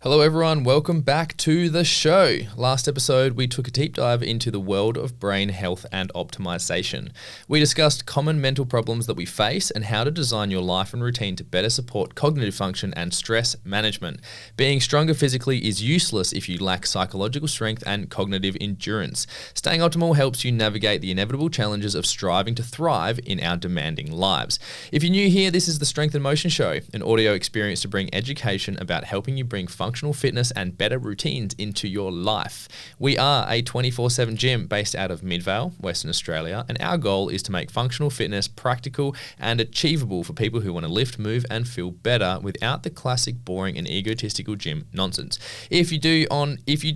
Hello everyone, welcome back to the show. Last episode, we took a deep dive into the world of brain health and optimization. We discussed common mental problems that we face and how to design your life and routine to better support cognitive function and stress management. Being stronger physically is useless if you lack psychological strength and cognitive endurance. Staying optimal helps you navigate the inevitable challenges of striving to thrive in our demanding lives. If you're new here, this is the Strength and Motion Show, an audio experience to bring education about helping you bring functional fitness and better routines into your life. We are a 24/7 gym based out of Midvale, Western Australia, and our goal is to make functional fitness practical and achievable for people who want to lift, move, and feel better without the classic boring and egotistical gym nonsense. If you do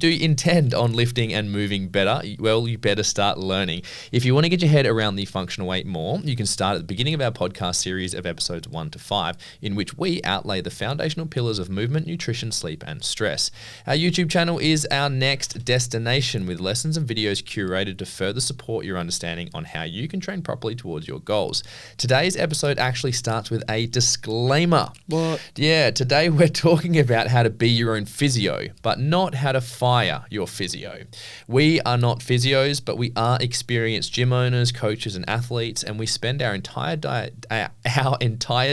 intend on lifting and moving better, well, you better start learning. If you want to get your head around the functional weight more, you can start at the beginning of our podcast series of episodes 1 to 5, in which we outlay the foundational pillars of movement, nutrition, sleep, and stress. Our YouTube channel is our next destination, with lessons and videos curated to further support your understanding on how you can train properly towards your goals. Today's episode actually starts with a disclaimer. What? Yeah, today we're talking about how to be your own physio, but not how to fire your physio. We are not physios, but we are experienced gym owners, coaches, and athletes, and we spend our entire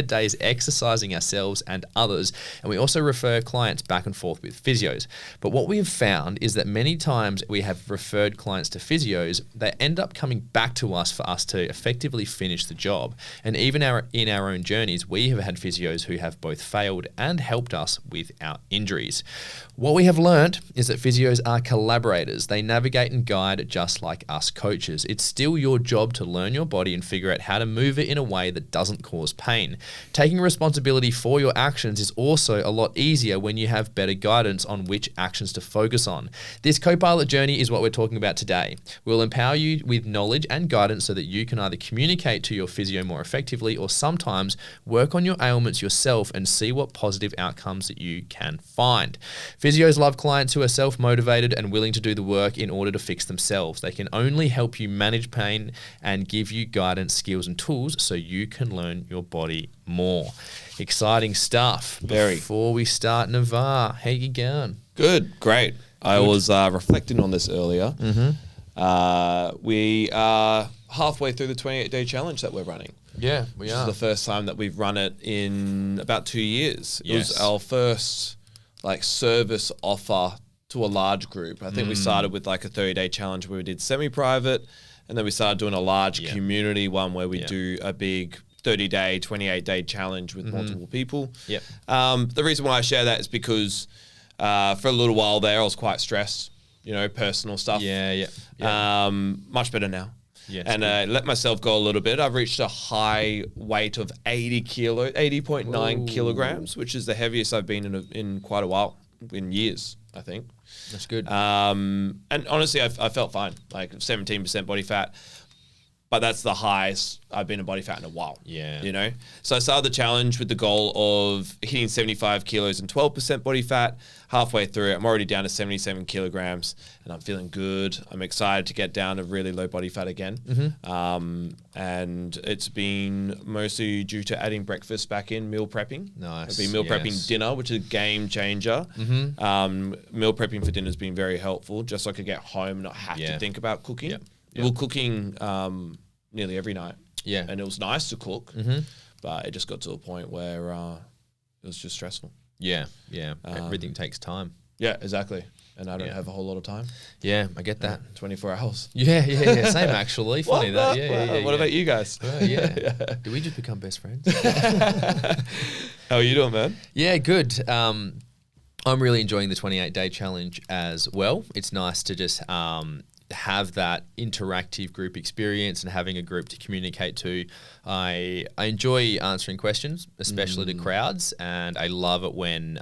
days exercising ourselves and others, and we also refer clients back and forth with physios. But what we have found is that many times we have referred clients to physios, they end up coming back to us for us to effectively finish the job. And even in our own journeys, we have had physios who have both failed and helped us with our injuries. What we have learned is that physios are collaborators. They navigate and guide just like us coaches. It's still your job to learn your body and figure out how to move it in a way that doesn't cause pain. Taking responsibility for your actions is also a lot easier when you have better guidance on which actions to focus on. This co-pilot journey is what we're talking about today. We'll empower you with knowledge and guidance so that you can either communicate to your physio more effectively or sometimes work on your ailments yourself and see what positive outcomes that you can find. Physios love clients who are self-motivated and willing to do the work in order to fix themselves. They can only help you manage pain and give you guidance, skills, and tools so you can learn your body more. Exciting stuff. Very. Before we start, Navar, how you going? Good, great. I was reflecting on this earlier. We are halfway through the 28-day challenge that we're running. Yeah, we This are. is the first time that we've run it in about 2 years. It was our first service offer to a large group. I think we started with a 30-day challenge where we did semi-private, and then we started doing a large community one where we do a big 30-day, 28-day challenge with multiple people. Yep. The reason why I share that is because for a little while there, I was quite stressed, personal stuff. Yeah. Much better now. Yes, and let myself go a little bit. I've reached a high weight of 80.9 kilograms, which is the heaviest I've been in quite a while, in years, I think. That's good. And honestly, I felt fine, 17% body fat. But that's the highest I've been in body fat in a while. Yeah. So I started the challenge with the goal of hitting 75 kilos and 12% body fat. Halfway through it, I'm already down to 77 kilograms and I'm feeling good. I'm excited to get down to really low body fat again. And it's been mostly due to adding breakfast back in, meal prepping. Nice. I've been meal prepping dinner, which is a game changer. Meal prepping for dinner has been very helpful, just so I could get home and not have to think about cooking. Yep. We were cooking nearly every night. Yeah. And it was nice to cook, but it just got to a point where it was just stressful. Yeah. Everything takes time. Yeah, exactly. And I don't have a whole lot of time. Yeah, I get that. 24 hours. Yeah. Same actually. Funny that. Yeah. What about you guys? Yeah. Did we just become best friends? How are you doing, man? Yeah, good. I'm really enjoying the 28-day challenge as well. It's nice to just have that interactive group experience and having a group to communicate to. I enjoy answering questions, especially to crowds, and I love it when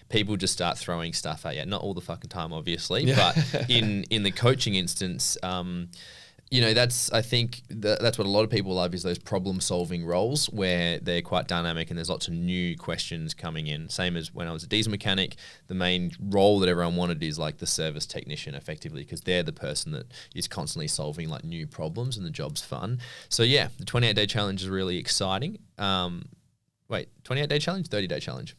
people just start throwing stuff at you. Not all the fucking time, obviously, but in the coaching instance, I think that's what a lot of people love, is those problem-solving roles where they're quite dynamic and there's lots of new questions coming in. Same as when I was a diesel mechanic, the main role that everyone wanted is the service technician, effectively, because they're the person that is constantly solving new problems and the job's fun. So yeah, the 28-day challenge is really exciting. 28-day challenge, 30-day challenge?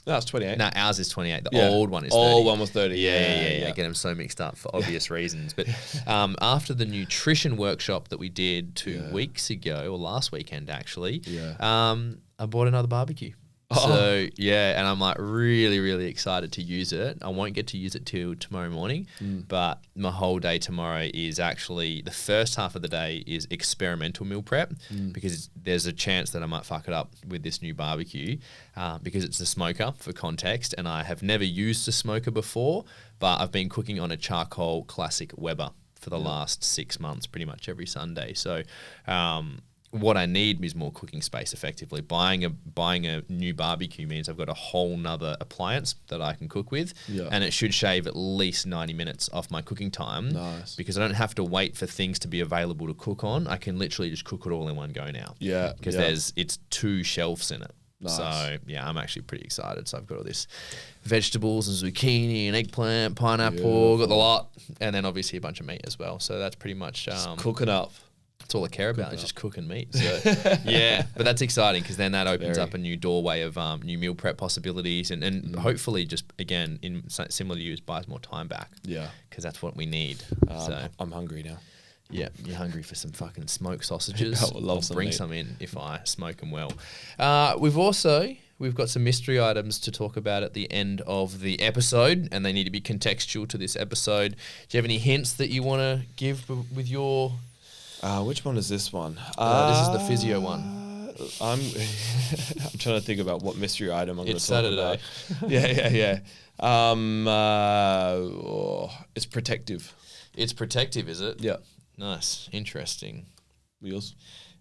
No, it's 28. No, ours is 28. The old one is 30. Old one was 30. Yeah. Get them so mixed up for obvious reasons. But after the nutrition workshop that we did 2 weeks ago, or last weekend actually, I bought another barbecue. So and I'm like really, really excited to use it. I won't get to use it till tomorrow morning, but my whole day tomorrow is actually, the first half of the day is experimental meal prep, because there's a chance that I might fuck it up with this new barbecue, because it's a smoker, for context, and I have never used a smoker before, but I've been cooking on a charcoal classic Weber for the last 6 months, pretty much every Sunday. So what I need is more cooking space effectively. Buying a new barbecue means I've got a whole nother appliance that I can cook with, and it should shave at least 90 minutes off my cooking time. Nice. Because I don't have to wait for things to be available to cook on. I can literally just cook it all in one go now. Yeah. Because it's 2 shelves in it. Nice. So yeah, I'm actually pretty excited. So I've got all this vegetables and zucchini and eggplant, pineapple, got the lot, and then obviously a bunch of meat as well. So that's pretty much cooking up. That's all I care about, is just cooking meat. So yeah, but that's exciting, because then that opens up a new doorway of new meal prep possibilities, and hopefully just, again, similar to you, buys more time back. Yeah. Because that's what we need. So I'm hungry now. Yeah, you're hungry for some fucking smoked sausages. I'll bring some in if I smoke them well. We've got some mystery items to talk about at the end of the episode, and they need to be contextual to this episode. Do you have any hints that you want to give with your... which one is this one? This is the physio one. I'm trying to think about what mystery item I'm going to talk Saturday. about. Yeah. It's protective. It's protective, is it? Yeah. Nice. Interesting. Yours?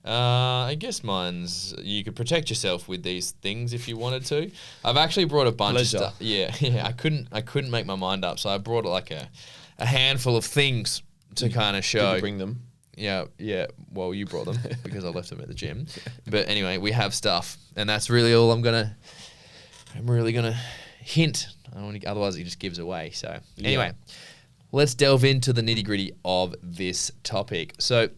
I guess mine's, you could protect yourself with these things if you wanted to. I've actually brought a bunch of stuff. Yeah. I couldn't make my mind up, so I brought like a handful of things to kind of show. Did you bring them? Yeah. Well, you brought them because I left them at the gym. But anyway, we have stuff, and that's really all I'm really gonna hint. Otherwise, it just gives away. So anyway, let's delve into the nitty gritty of this topic. So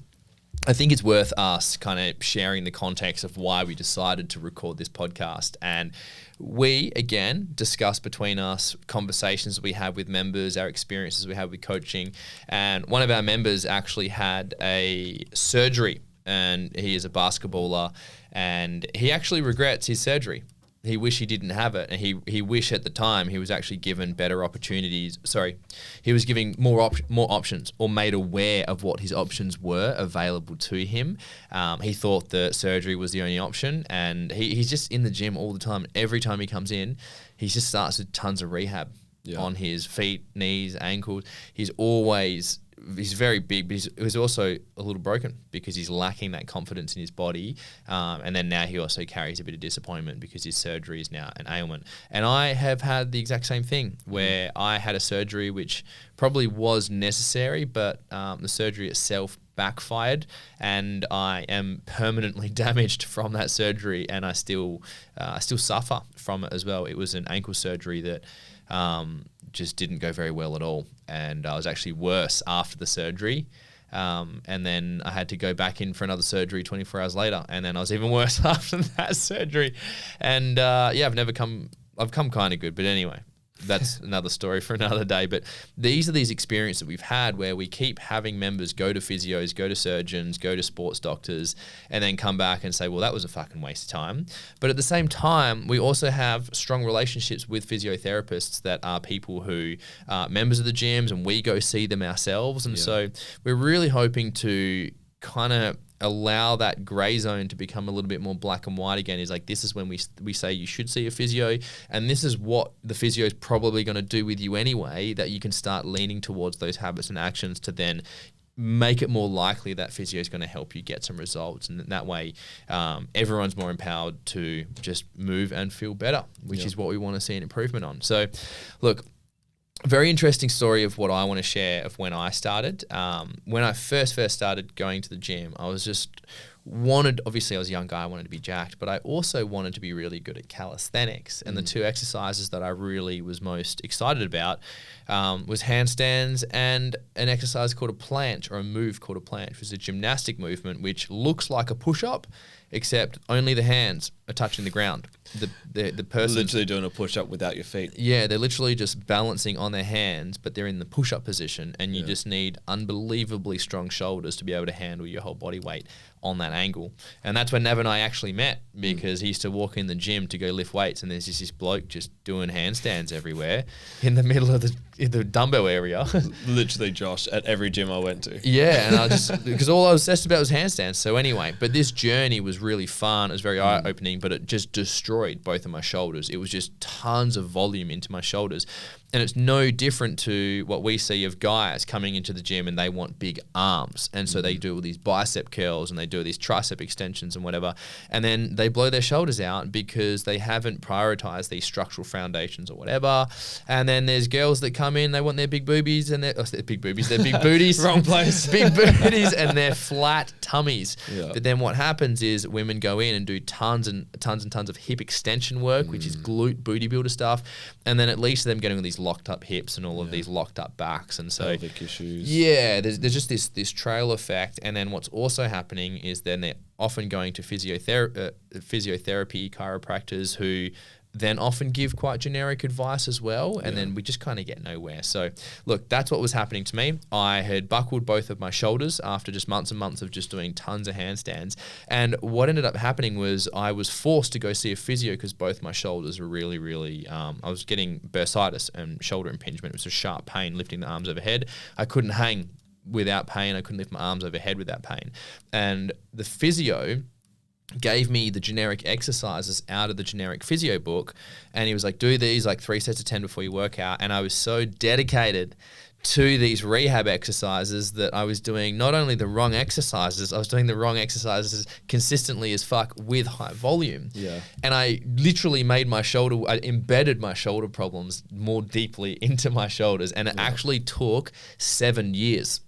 I think it's worth us kind of sharing the context of why we decided to record this podcast. And we, again, discuss between us conversations we have with members, our experiences we have with coaching. And one of our members actually had a surgery, and he is a basketballer, and he actually regrets his surgery. He wished he didn't have it, and he wished at the time he was actually given better opportunities. Sorry, he was given more options, or made aware of what his options were available to him. He thought that surgery was the only option, and he's just in the gym all the time. Every time he comes in, he just starts with tons of rehab on his feet, knees, ankles. He's very big, but he's also a little broken because he's lacking that confidence in his body. And then now he also carries a bit of disappointment because his surgery is now an ailment. And I have had the exact same thing, where I had a surgery which probably was necessary, but the surgery itself backfired, and I am permanently damaged from that surgery, and I still suffer from it as well. It was an ankle surgery that just didn't go very well at all, and I was actually worse after the surgery, and then I had to go back in for another surgery 24 hours later, and then I was even worse after that surgery, and I've come kind of good, but anyway, that's another story for another day. But these are these experiences that we've had where we keep having members go to physios, go to surgeons, go to sports doctors, and then come back and say, well, that was a fucking waste of time. But at the same time, we also have strong relationships with physiotherapists that are people who are members of the gyms, and we go see them ourselves. And so we're really hoping to kind of allow that gray zone to become a little bit more black and white again. Is like, this is when we say you should see a physio, and this is what the physio is probably going to do with you anyway, that you can start leaning towards those habits and actions to then make it more likely that physio is going to help you get some results. And that way everyone's more empowered to just move and feel better, which is what we want to see an improvement on. So look, very interesting story of what I want to share of when I started. When I first started going to the gym, I was obviously I was a young guy, I wanted to be jacked, but I also wanted to be really good at calisthenics. And the two exercises that I really was most excited about was handstands and an exercise called a planche, or a move called a planche, which is a gymnastic movement which looks like a push-up. except only the hands are touching the ground. The person literally doing a push-up without your feet. Yeah, they're literally just balancing on their hands, but they're in the push-up position, and you just need unbelievably strong shoulders to be able to handle your whole body weight on that angle. And that's when Nav and I actually met, because he used to walk in the gym to go lift weights, and there's just this bloke just doing handstands everywhere in the middle of the dumbbell area. Literally Josh at every gym I went to. Yeah, and I just, because all I was obsessed about was handstands. So anyway, but this journey was really fun. It was very eye-opening, but it just destroyed both of my shoulders. It was just tons of volume into my shoulders. And it's no different to what we see of guys coming into the gym and they want big arms. And so they do all these bicep curls and they do these tricep extensions and whatever. And then they blow their shoulders out because they haven't prioritized these structural foundations or whatever. And then there's girls that come in, they want their big boobies and their big booties. Wrong place. Big booties and their flat tummies. Yeah. But then what happens is women go in and do tons of hip extension work, which is glute booty builder stuff. And then it leads to them getting all these locked up hips and all of these locked up backs, and so pelvic issues. Yeah, there's just this trail effect. And then what's also happening is then they're often going to physiotherapy chiropractors who then often give quite generic advice as well, and then we just kind of get nowhere. So look, that's what was happening to me. I had buckled both of my shoulders after just months and months of just doing tons of handstands, and what ended up happening was I was forced to go see a physio because both my shoulders were really I was getting bursitis and shoulder impingement. It was a sharp pain lifting the arms overhead. I couldn't hang without pain. I couldn't lift my arms overhead without pain. And the physio gave me the generic exercises out of the generic physio book, and he was like, do these like 3 sets of 10 before you work out. And I was so dedicated to these rehab exercises that I was doing not only the wrong exercises, I was doing the wrong exercises consistently as fuck with high volume. Yeah. And I literally made I embedded my shoulder problems more deeply into my shoulders, and it actually took 7 years.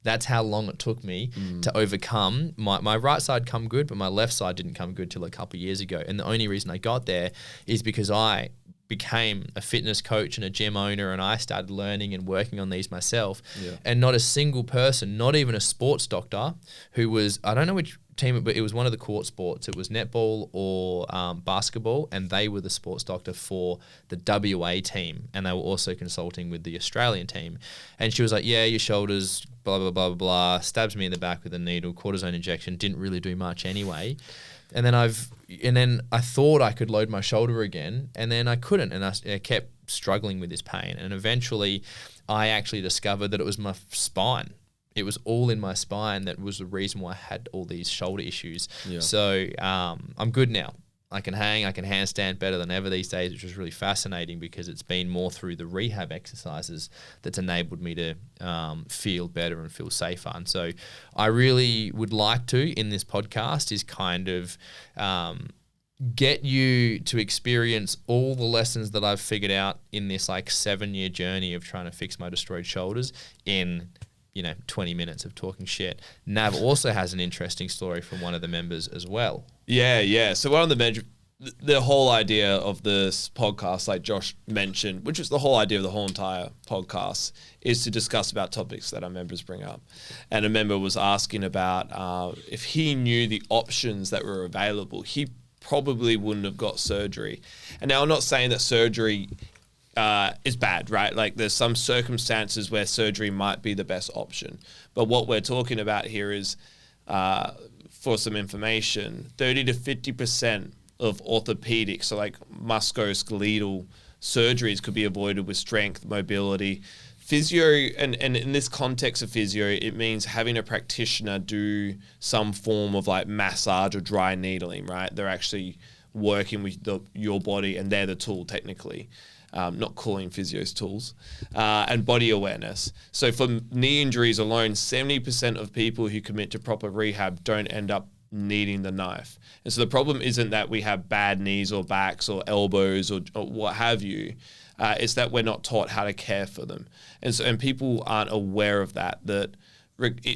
That's how long it took me to overcome. My right side come good, but my left side didn't come good till a couple of years ago. And the only reason I got there is because I became a fitness coach and a gym owner, and I started learning and working on these myself. Yeah. And not a single person, not even a sports doctor who was, I don't know which team, but it was one of the court sports. It was netball or basketball, and they were the sports doctor for the WA team, and they were also consulting with the Australian team. And she was like, yeah, your shoulders, blah, blah, blah, blah, blah, stabs me in the back with a needle, cortisone injection, didn't really do much anyway. And then I thought I could load my shoulder again, and then I couldn't, and I kept struggling with this pain. And eventually I actually discovered that it was my spine. It was all in my spine that was the reason why I had all these shoulder issues. Yeah. So I'm good now. I can hang, I can handstand better than ever these days, which was really fascinating because it's been more through the rehab exercises that's enabled me to feel better and feel safer. And so I really would like to, in this podcast, is kind of get you to experience all the lessons that I've figured out in this like 7-year journey of trying to fix my destroyed shoulders in 20 minutes of talking shit. Nav also has an interesting story from one of the members as well. Yeah. So one of the whole idea of this podcast, like Josh mentioned, which is the whole idea of the whole entire podcast, is to discuss about topics that our members bring up. And a member was asking about if he knew the options that were available, he probably wouldn't have got surgery. And now I'm not saying that surgery is bad, right? Like there's some circumstances where surgery might be the best option. But what we're talking about here is, for some information, 30 to 50% of orthopedic, so like musculoskeletal surgeries could be avoided with strength, mobility. Physio, and in this context of physio, it means having a practitioner do some form of like massage or dry needling, right? They're actually working with your body, and they're the tool technically. Not calling physios tools, and body awareness. So for knee injuries alone, 70% of people who commit to proper rehab don't end up needing the knife. And so the problem isn't that we have bad knees or backs or elbows or what have you. It's that we're not taught how to care for them. And people aren't aware of that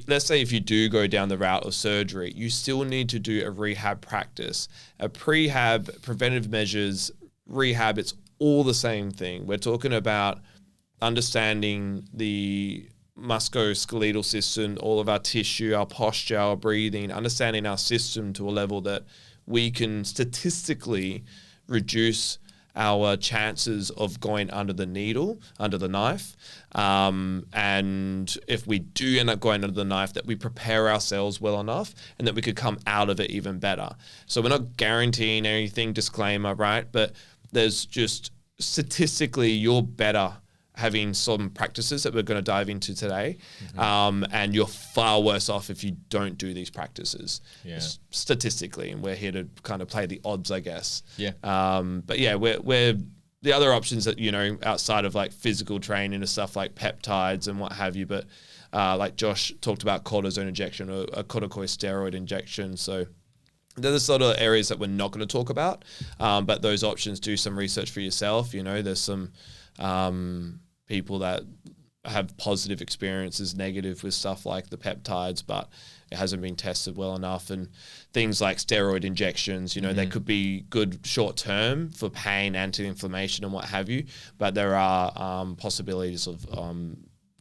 let's say if you do go down the route of surgery, you still need to do a rehab practice, a prehab, preventive measures, rehab. It's all the same thing. We're talking about understanding the musculoskeletal system, all of our tissue, our posture, our breathing, understanding our system to a level that we can statistically reduce our chances of going under the needle, under the knife. And if we do end up going under the knife, that we prepare ourselves well enough and that we could come out of it even better. So we're not guaranteeing anything, disclaimer, right? But there's just statistically, you're better having some practices that we're going to dive into today. And you're far worse off if you don't do these practices statistically. And we're here to kind of play the odds, I guess. But yeah, we're the other options that, you know, outside of like physical training and stuff like peptides and what have you. But like Josh talked about cortisone injection or a corticosteroid injection. So they're the sort of areas that we're not going to talk about. But those options, do some research for yourself. You know, there's some people that have positive experiences, negative with stuff like the peptides, but it hasn't been tested well enough. And things like steroid injections, you know, they could be good short term for pain, anti-inflammation and what have you, but there are possibilities of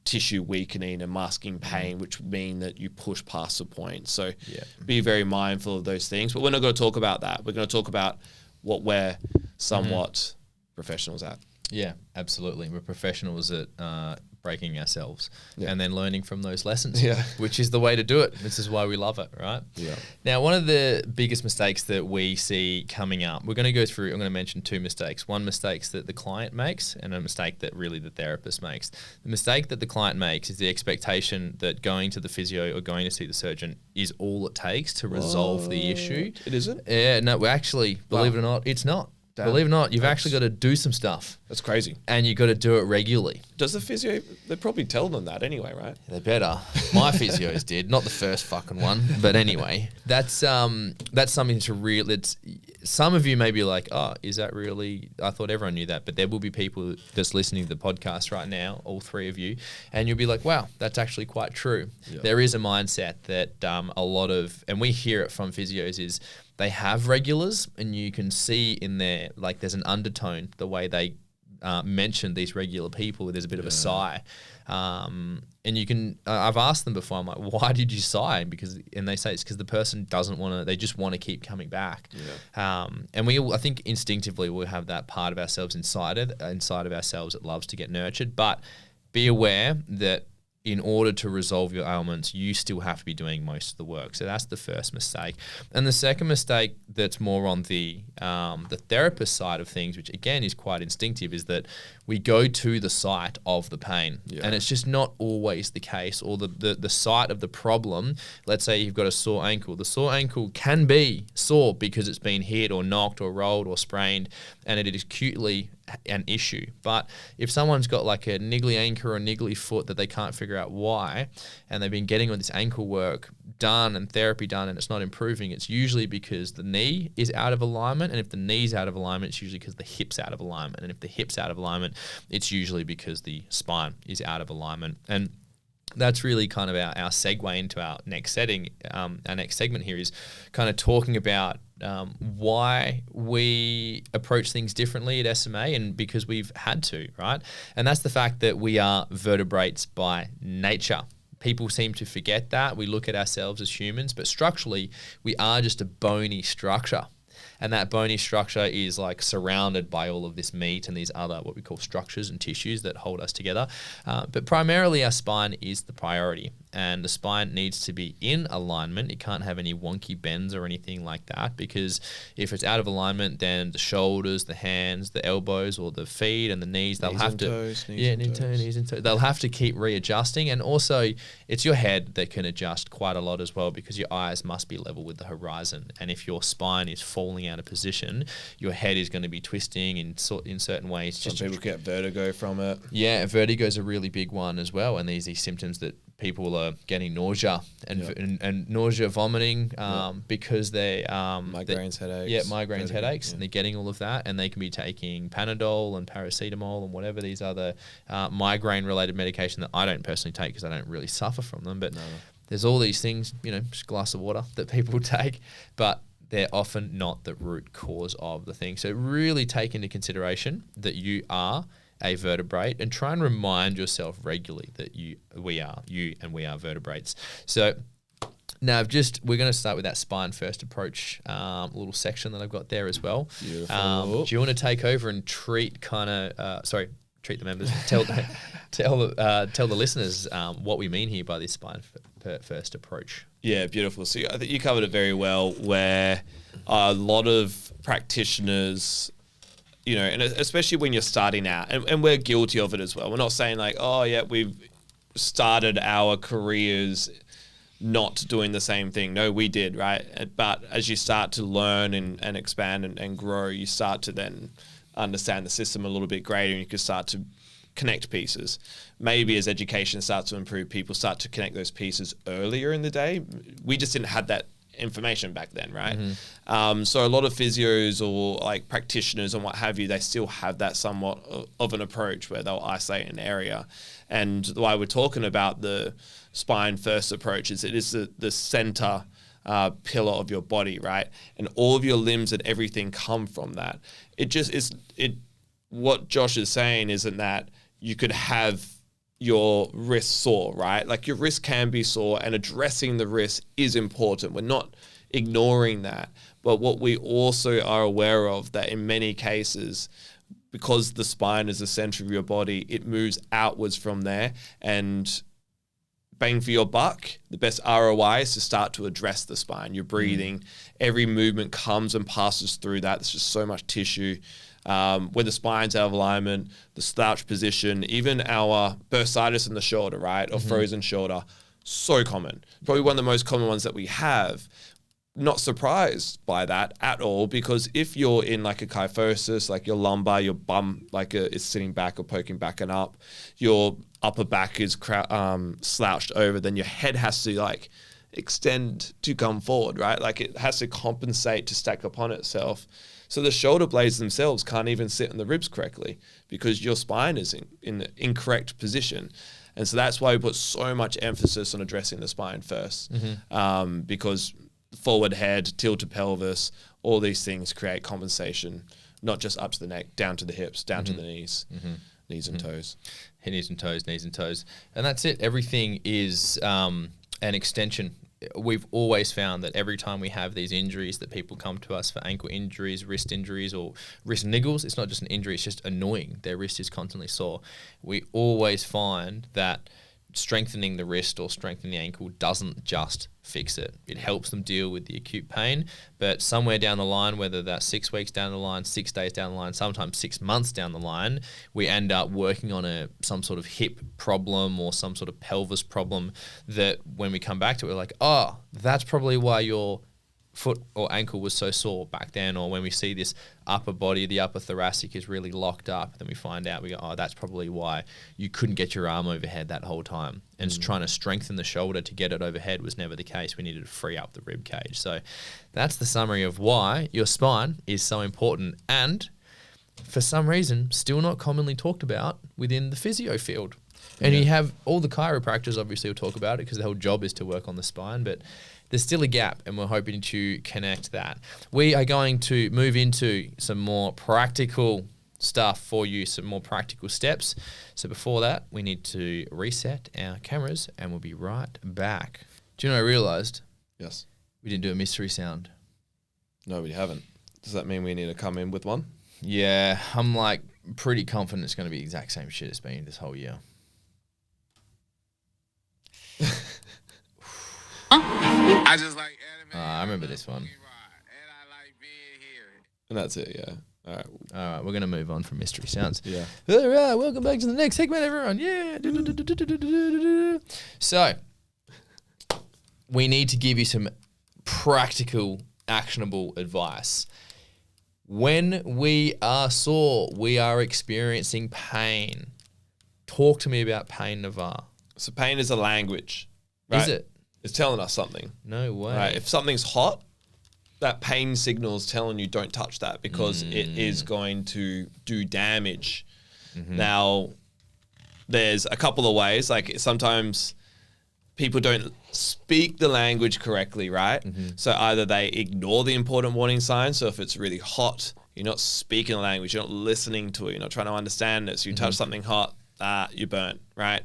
tissue weakening and masking pain, which would mean that you push past the point. So be very mindful of those things, but we're not going to talk about that. We're going to talk about what we're somewhat professionals at. Yeah, absolutely. We're professionals at breaking ourselves and then learning from those lessons, which is the way to do it. This is why we love it, right? Yeah. Now, one of the biggest mistakes that we see coming up, I'm going to mention two mistakes. One mistake that the client makes and a mistake that really the therapist makes. The mistake that the client makes is the expectation that going to the physio or going to see the surgeon is all it takes to resolve the issue. It isn't? Yeah, no, actually, believe it or not, it's not. Damn. Believe it or not, you've actually got to do some stuff. That's crazy. And you've got to do it regularly. Does the physio, they probably tell them that anyway, right? They better. My physios did, not the first fucking one. But anyway, that's something to really, some of you may be like, oh, is that really, I thought everyone knew that. But there will be people that's listening to the podcast right now, all three of you, and you'll be like, wow, that's actually quite true. Yeah. There is a mindset that a lot of, and we hear it from physios, is they have regulars, and you can see in there, like there's an undertone, the way they mention these regular people, there's a bit of a sigh. And you can, I've asked them before, I'm like, why did you sigh? And they say it's because the person doesn't want to, they just want to keep coming back. Yeah. And I think instinctively we have that part of ourselves inside of ourselves that loves to get nurtured, but be aware that in order to resolve your ailments, you still have to be doing most of the work. So that's the first mistake. And the second mistake that's more on the therapist side of things, which again is quite instinctive, is that we go to the site of the pain. Yeah. And it's just not always the case, or the site of the problem. Let's say you've got a sore ankle. The sore ankle can be sore because it's been hit or knocked or rolled or sprained, and it is acutely an issue. But if someone's got like a niggly ankle or a niggly foot that they can't figure out why, and they've been getting all this ankle work done and therapy done and it's not improving, it's usually because the knee is out of alignment. And if the knee's out of alignment, it's usually because the hip's out of alignment. And if the hip's out of alignment, it's usually because the spine is out of alignment. And that's really kind of our segue into our next setting. Our next segment here is kind of talking about why we approach things differently at SMA, and because we've had to, right? And that's the fact that we are vertebrates by nature. People seem to forget that. We look at ourselves as humans, but structurally, we are just a bony structure. And that bony structure is like surrounded by all of this meat and these other what we call structures and tissues that hold us together. But primarily our spine is the priority, and the spine needs to be in alignment. It can't have any wonky bends or anything like that, because if it's out of alignment, then the shoulders, the hands, the elbows, or the feet and the knees, they'll have to, knees and toes. They'll have to keep readjusting. And also it's your head that can adjust quite a lot as well, because your eyes must be level with the horizon. And if your spine is falling out of position, your head is going to be twisting in certain ways. Some people get vertigo from it. Yeah, vertigo is a really big one as well. And these symptoms that people are getting nausea and nausea, vomiting, because they migraines, headaches. Yeah, migraines, headaches, and they're getting all of that, and they can be taking Panadol and paracetamol and whatever these other migraine-related medication that I don't personally take because I don't really suffer from them. But there's all these things, just a glass of water that people take, but they're often not the root cause of the thing. So really take into consideration that you are a vertebrate, and try and remind yourself regularly that we are vertebrates. So now we're going to start with that spine first approach little section that I've got there as well. Beautiful. Do you want to take over and treat the members, tell the listeners what we mean here by this spine first approach? Yeah, beautiful. So I think you covered it very well, where a lot of practitioners, and especially when you're starting out, and we're guilty of it as well. We're not saying like, oh yeah, we've started our careers not doing the same thing. No, we did, right? But as you start to learn and expand and grow, you start to then understand the system a little bit greater, and you can start to connect pieces. Maybe as education starts to improve, people start to connect those pieces earlier in the day. We just didn't have that information back then, right? Mm-hmm. So a lot of physios or like practitioners and what have you, they still have that somewhat of an approach where they'll isolate an area. And why we're talking about the spine first approach is it is the center pillar of your body, right? And all of your limbs and everything come from that. It just is what Josh is saying isn't that you could have your wrist sore, right? Like your wrist can be sore, and addressing the wrist is important. We're not ignoring that. But what we also are aware of that in many cases, because the spine is the center of your body, it moves outwards from there, and bang for your buck, the best ROI is to start to address the spine. You're breathing. Every movement comes and passes through that. There's just so much tissue. When the spine's out of alignment, the slouch position, even our bursitis in the shoulder, right? Or frozen shoulder, so common. Probably one of the most common ones that we have. Not surprised by that at all, because if you're in like a kyphosis, like your lumbar, your bum is sitting back or poking back and up, your upper back is slouched over, then your head has to like extend to come forward, right? Like it has to compensate to stack upon itself. So the shoulder blades themselves can't even sit in the ribs correctly because your spine is in the incorrect position. And so that's why we put so much emphasis on addressing the spine first, because forward head, tilted pelvis, all these things create compensation, not just up to the neck, down to the hips, down to the knees, knees and toes. Knees and toes. And that's it. Everything is an extension. We've always found that every time we have these injuries that people come to us for ankle injuries, wrist injuries, or wrist niggles, it's not just an injury, it's just annoying. Their wrist is constantly sore. We always find that strengthening the wrist or strengthening the ankle doesn't just fix it. It helps them deal with the acute pain, but somewhere down the line, whether that's 6 weeks down the line, 6 days down the line, sometimes 6 months down the line, we end up working on some sort of hip problem or some sort of pelvis problem that when we come back to it, we're like, oh, that's probably why your foot or ankle was so sore back then. Or when we see this upper body, the upper thoracic is really locked up, then we find out, we go, oh, that's probably why you couldn't get your arm overhead that whole time. And it's trying to strengthen the shoulder to get it overhead was never the case. We needed to free up the rib cage. So that's the summary of why your spine is so important, and for some reason still not commonly talked about within the physio field. And you have all the chiropractors obviously will talk about it because the whole job is to work on the spine, but there's still a gap, and we're hoping to connect that. We are going to move into some more practical stuff for you, some more practical steps. So before that, we need to reset our cameras, and we'll be right back. Do you know I realised? Yes. We didn't do a mystery sound. No, we haven't. Does that mean we need to come in with one? Yeah, I'm like pretty confident it's going to be the exact same shit it's been this whole year. I just like anime. I remember this one. And I like being here. And that's it, yeah. All right, we're going to move on from mystery sounds. Yeah. All right, welcome back to the next segment, everyone. Yeah. So, we need to give you some practical, actionable advice. When we are sore, we are experiencing pain. Talk to me about pain, Navar. So pain is a language, right? Is it? It's telling us something. No way. Right? If something's hot, that pain signal is telling you don't touch that because it is going to do damage. Now, there's a couple of ways. Like sometimes people don't speak the language correctly, right? So either they ignore the important warning signs. So if it's really hot, You're not speaking the language. You're not listening to it. You're not trying to understand it. So you touch something hot, you're burnt, right?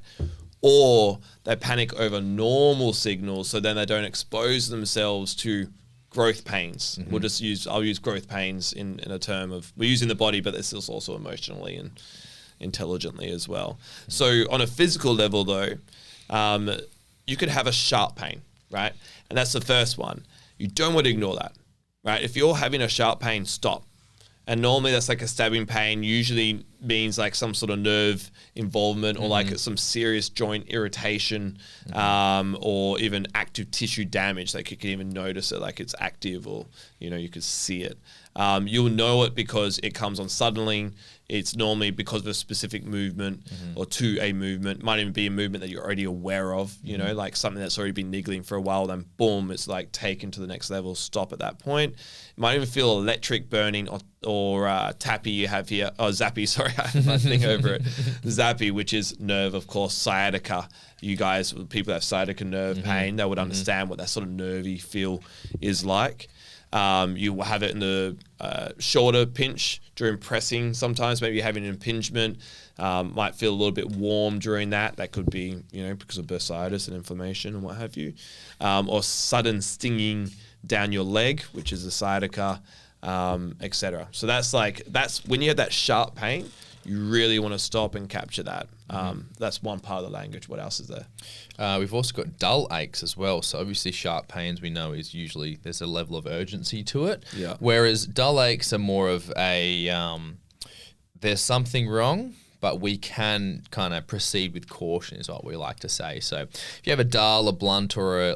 Or they panic over normal signals, so then they don't expose themselves to growth pains. I'll use growth pains in a term of, we're using the body, but this is also emotionally and intelligently as well. So on a physical level though, you could have a sharp pain, right? And that's the first one. You don't want to ignore that, right? If you're having a sharp pain, stop. And normally that's like a stabbing pain, usually means like some sort of nerve involvement or like some serious joint irritation, or even active tissue damage. Like you can even notice it, like it's active, or, you could see it. You'll know it because it comes on suddenly. It's normally because of a specific movement or to a movement. Might even be a movement that you're already aware of, like something that's already been niggling for a while, then boom, it's like taken to the next level, stop at that point. You might even feel electric burning or tappy you have here. Oh, zappy, sorry, I have my thing over it. Zappy, which is nerve, of course, sciatica. You guys, people that have sciatica nerve pain, they would understand what that sort of nervy feel is like. You will have it in the shoulder pinch during pressing sometimes. Maybe you're having an impingement. Might feel a little bit warm during that. That could be, because of bursitis and inflammation and what have you. Or sudden stinging down your leg, which is a sciatica, etc. So that's when you have that sharp pain, you really want to stop and capture that. That's one part of the language. What else is there? We've also got dull aches as well. So obviously sharp pains we know is usually there's a level of urgency to it. Yeah. Whereas dull aches are more of a there's something wrong, but we can kind of proceed with caution is what we like to say. So if you have a dull, a blunt, or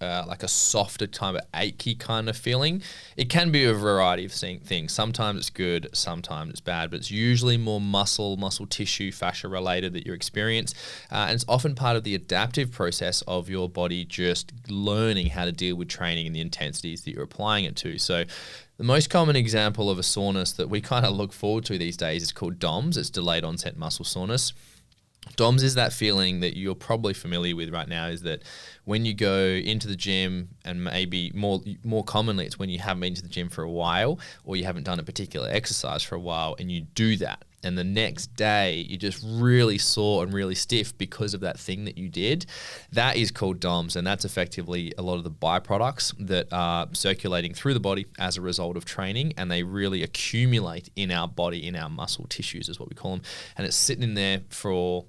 like a softer type of achy kind of feeling, it can be a variety of things. Sometimes it's good, sometimes it's bad, but it's usually more muscle tissue, fascia related that you experience. And it's often part of the adaptive process of your body just learning how to deal with training and the intensities that you're applying it to. So the most common example of a soreness that we kind of look forward to these days is called DOMS. It's delayed onset muscle soreness. DOMS is that feeling that you're probably familiar with right now, is that when you go into the gym, and maybe more commonly it's when you haven't been to the gym for a while or you haven't done a particular exercise for a while, and you do that and the next day you're just really sore and really stiff because of that thing that you did. That is called DOMS, and that's effectively a lot of the byproducts that are circulating through the body as a result of training, and they really accumulate in our body, in our muscle tissues is what we call them, and it's sitting in there for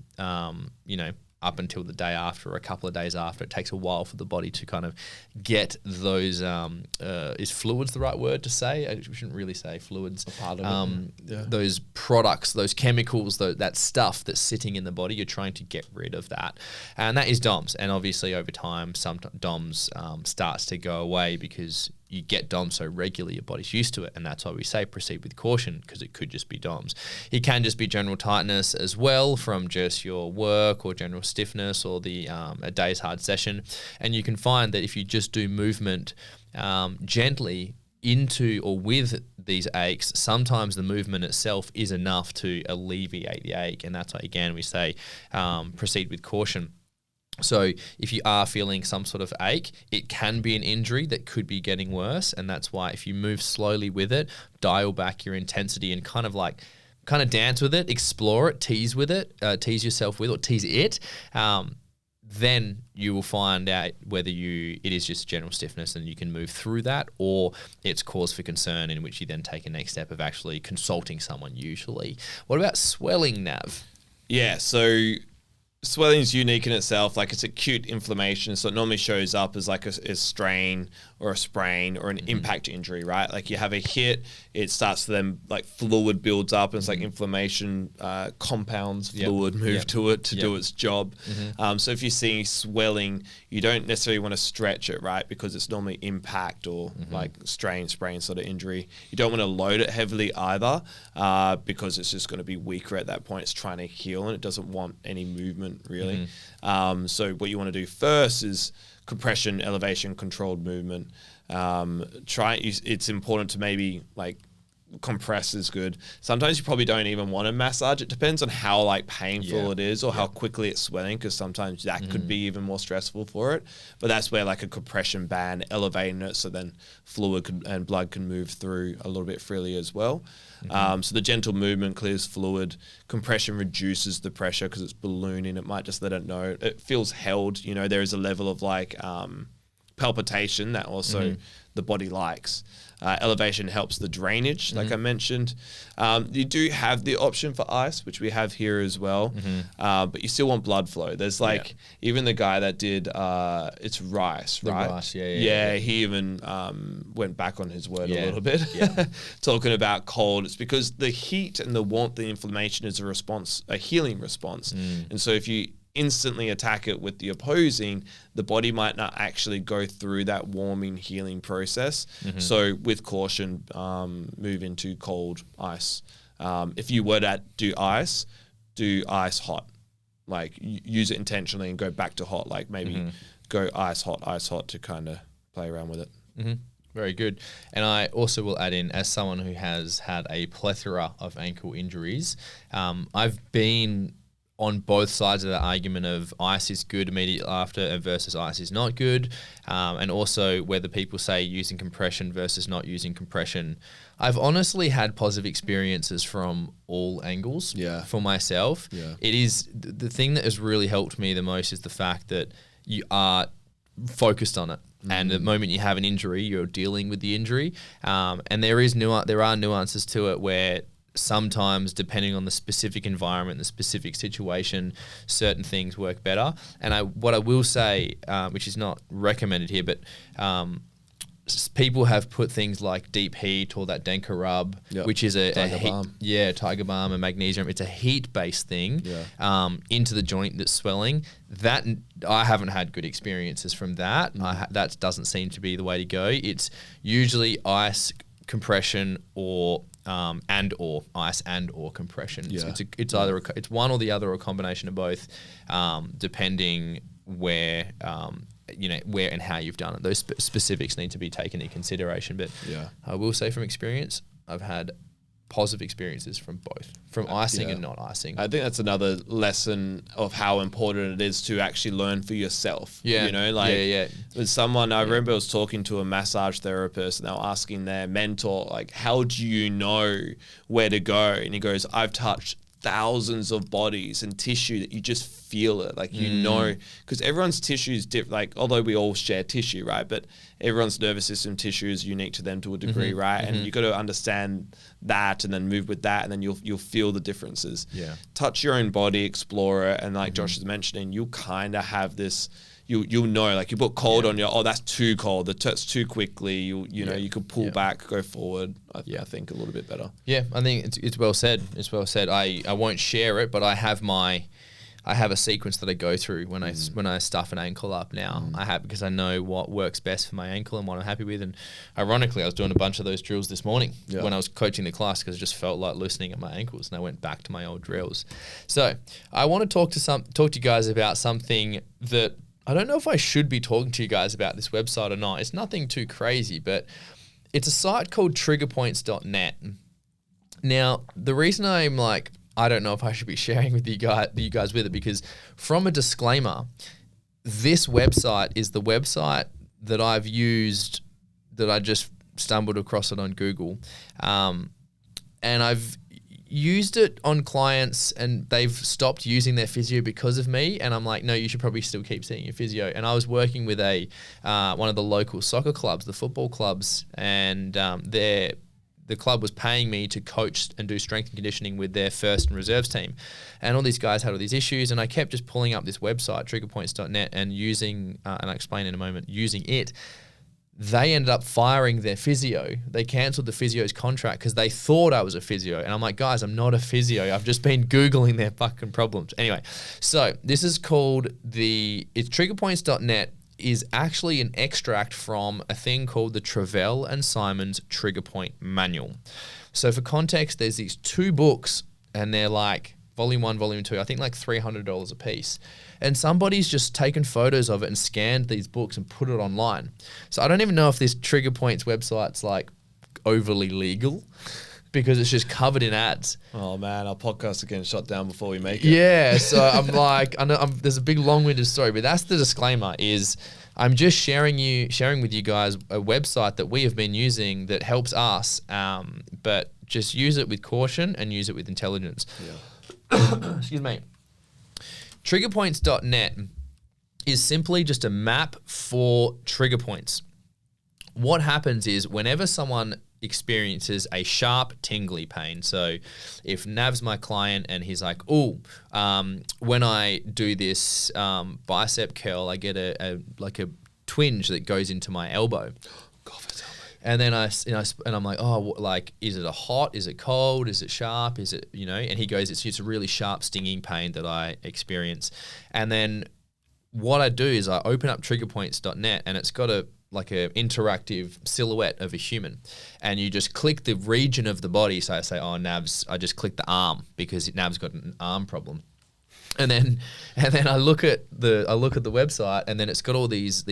up until the day after or a couple of days after. It takes a while for the body to kind of get those, is fluids the right word to say? I shouldn't really say fluids. A part of it, yeah. Those products, those chemicals, that stuff that's sitting in the body, you're trying to get rid of that. And that is DOMS. And obviously over time, some DOMS starts to go away because you get DOMS so regularly, your body's used to it, and that's why we say proceed with caution, because it could just be DOMS. It can just be general tightness as well from just your work or general stiffness or a day's hard session. And you can find that if you just do movement gently into or with these aches, sometimes the movement itself is enough to alleviate the ache, and that's why again we say proceed with caution. So if you are feeling some sort of ache, it can be an injury that could be getting worse, and that's why if you move slowly with it, dial back your intensity and kind of dance with it, explore it, tease with it, tease yourself with, or tease it, then you will find out whether it is just general stiffness and you can move through that, or it's cause for concern, in which you then take a next step of actually consulting someone usually. What about swelling, Nav? Yeah, so swelling is unique in itself. Like, it's acute inflammation, so it normally shows up as like a strain or a sprain or an impact injury, right? Like you have a hit, it starts to then like fluid builds up, and it's like inflammation compounds fluid move to it to do its job. So if you see swelling, you don't necessarily want to stretch it, right? Because it's normally impact or like sprain sort of injury. You don't want to load it heavily either, because it's just going to be weaker at that point. It's trying to heal and it doesn't want any movement really. So what you want to do first is compression, elevation, controlled movement. It's important to maybe like compress is good. Sometimes you probably don't even want to massage. It depends on how like painful it is or how quickly it's swelling, because sometimes that could be even more stressful for it. But that's where like a compression band, elevating it so then fluid and blood can move through a little bit freely as well. So the gentle movement clears fluid. Compression reduces the pressure because it's ballooning. It might just let it know. It feels held. You know, there is a level of like palpitation that also the body likes. Elevation helps the drainage, like I mentioned. You do have the option for ice, which we have here as well, but you still want blood flow. There's like, even the guy that did, it's Rice, right? Rice, he even went back on his word a little bit, talking about cold. It's because the heat and the warmth, the inflammation is a response, a healing response. And so if you instantly attack it with the opposing, the body might not actually go through that warming healing process. So with caution, move into cold ice. If you were to do ice hot, like use it intentionally and go back to hot, like maybe go ice hot to kind of play around with it. Very good. And I also will add in, as someone who has had a plethora of ankle injuries, I've been on both sides of the argument of ice is good immediately after versus ice is not good, and also whether people say using compression versus not using compression. I've honestly had positive experiences from all angles for myself. It is the thing that has really helped me the most is the fact that you are focused on it. And the moment you have an injury, you're dealing with the injury. And there are nuances to it where sometimes, depending on the specific environment, the specific situation, certain things work better. And what I will say, which is not recommended here, but people have put things like deep heat or that Denka rub, which is a heat, Tiger Balm and magnesium. It's a heat-based thing into the joint that's swelling. That I haven't had good experiences from that. That doesn't seem to be the way to go. It's usually ice, compression, or ice and or compression. It's either it's one or the other or a combination of both, depending where where and how you've done it. Those specifics need to be taken into consideration. But I will say from experience, I've had positive experiences from both, from icing and not icing. I think that's another lesson of how important it is to actually learn for yourself. With someone, I remember I was talking to a massage therapist and they were asking their mentor, like, how do you know where to go? And he goes, I've touched thousands of bodies and tissue that you just feel it, like you know, because everyone's tissue is different. Like, although we all share tissue, right? But everyone's nervous system tissue is unique to them to a degree, right? And you got to understand that, and then move with that, and then you'll feel the differences. Touch your own body, explore it, and like Josh is mentioning, you'll kind of have this. You'll know, like you put cold on your, that's too cold. That's too quickly. You could pull back, go forward. I think a little bit better. Yeah, I think it's well said. It's well said. I won't share it, but I have a sequence that I go through when I stuff an ankle up now. I have, because I know what works best for my ankle and what I'm happy with. And ironically, I was doing a bunch of those drills this morning when I was coaching the class, because I just felt like loosening at my ankles, and I went back to my old drills. So I want to talk to you guys about something that I don't know if I should be talking to you guys about this website or not. It's nothing too crazy, but it's a site called triggerpoints.net. Now, the reason I'm like, I don't know if I should be sharing with you guys with it, because from a disclaimer, this website is the website that I've used, that I just stumbled across it on Google. And I've used it on clients and they've stopped using their physio because of me. And I'm like, no, you should probably still keep seeing your physio. And I was working with one of the local soccer clubs, the football clubs, and the club was paying me to coach and do strength and conditioning with their first and reserves team. And all these guys had all these issues, and I kept just pulling up this website, triggerpoints.net, and using, and I'll explain in a moment, using it. They ended up firing their physio. They cancelled the physio's contract because they thought I was a physio. And I'm like, guys, I'm not a physio. I've just been Googling their fucking problems. Anyway, so this is called it's triggerpoints.net is actually an extract from a thing called the Travell and Simons Trigger Point Manual. So for context, there's these two books, and they're like volume 1, volume 2, I think like $300 a piece. And somebody's just taken photos of it and scanned these books and put it online. So I don't even know if this Trigger Points website's like overly legal. because it's just covered in ads. Oh man, our podcast is getting shut down before we make it. Yeah, so I'm like, I know there's a big long-winded story, but that's the disclaimer. Is I'm just sharing with you guys a website that we have been using that helps us, but just use it with caution and use it with intelligence. Yeah. Excuse me. Triggerpoints.net is simply just a map for trigger points. What happens is whenever someone experiences a sharp tingly pain. So if Nav's my client and he's like, when I do this bicep curl, I get a twinge that goes into my elbow. And then I'm like, is it a hot? Is it cold? Is it sharp? Is it, and he goes, it's just a really sharp stinging pain that I experience. And then what I do is I open up triggerpoints.net and it's got a interactive silhouette of a human, and you just click the region of the body. So I say, I just click the arm because Nav's got an arm problem. And then I look at the website, and then it's got all these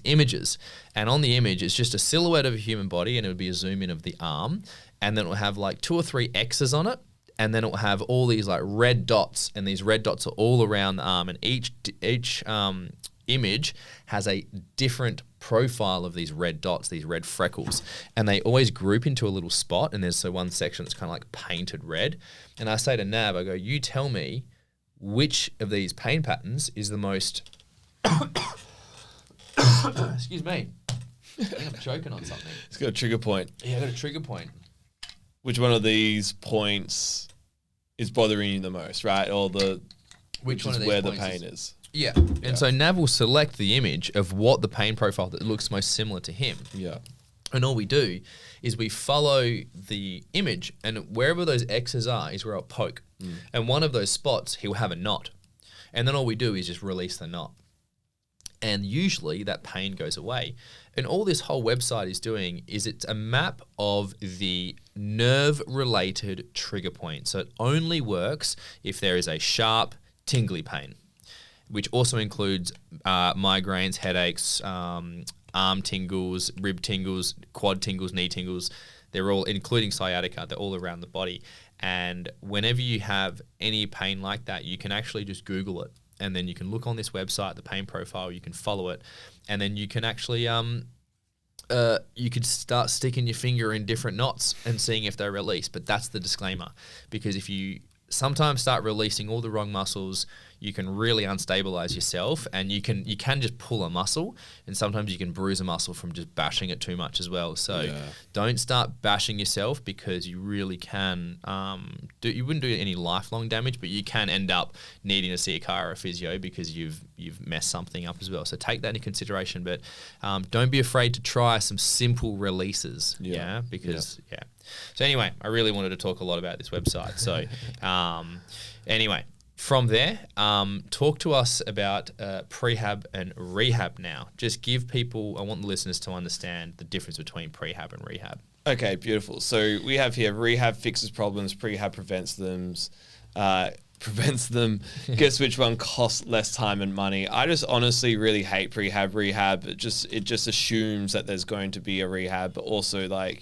images, and on the image it's just a silhouette of a human body, and it would be a zoom in of the arm, and then it will have like 2 or 3 X's on it, and then it will have all these like red dots, and these red dots are all around the arm, and each image has a different profile of these red dots, these red freckles, and they always group into a little spot, and there's one section that's kind of like painted red. And I say to Nav, I go, you tell me which of these pain patterns is the most excuse me, I think I'm choking on something. It's got a trigger point. Yeah, I got a trigger point. Which one of these points is bothering you the most, right? Or which one is where the pain is? Yeah. And so Nav will select the image of what the pain profile that looks most similar to him. Yeah. And all we do is we follow the image, and wherever those X's are is where I'll poke. And one of those spots, he'll have a knot. And then all we do is just release the knot. And usually that pain goes away. And all this whole website is doing is it's a map of the nerve-related trigger point. So it only works if there is a sharp, tingly pain, which also includes migraines, headaches, arm tingles, rib tingles, quad tingles, knee tingles. They're all, including sciatica, they're all around the body. And whenever you have any pain like that, you can actually just Google it. And then you can look on this website, the pain profile, you can follow it. And then you can actually, you could start sticking your finger in different knots and seeing if they release. But that's the disclaimer. Because if you sometimes start releasing all the wrong muscles, you can really unstabilize yourself, and you can just pull a muscle, and sometimes you can bruise a muscle from just bashing it too much as well. So don't start bashing yourself, because you really can you wouldn't do any lifelong damage, but you can end up needing to see a car or a physio because you've messed something up as well. So take that into consideration, but don't be afraid to try some simple releases. So anyway, I really wanted to talk a lot about this website. So anyway, from there, talk to us about prehab and rehab now. Just give people, I want the listeners to understand the difference between prehab and rehab. Okay, beautiful. So we have here rehab fixes problems, prehab prevents them. Guess which one costs less time and money? I just honestly really hate prehab. Rehab, it just assumes that there's going to be a rehab, but also I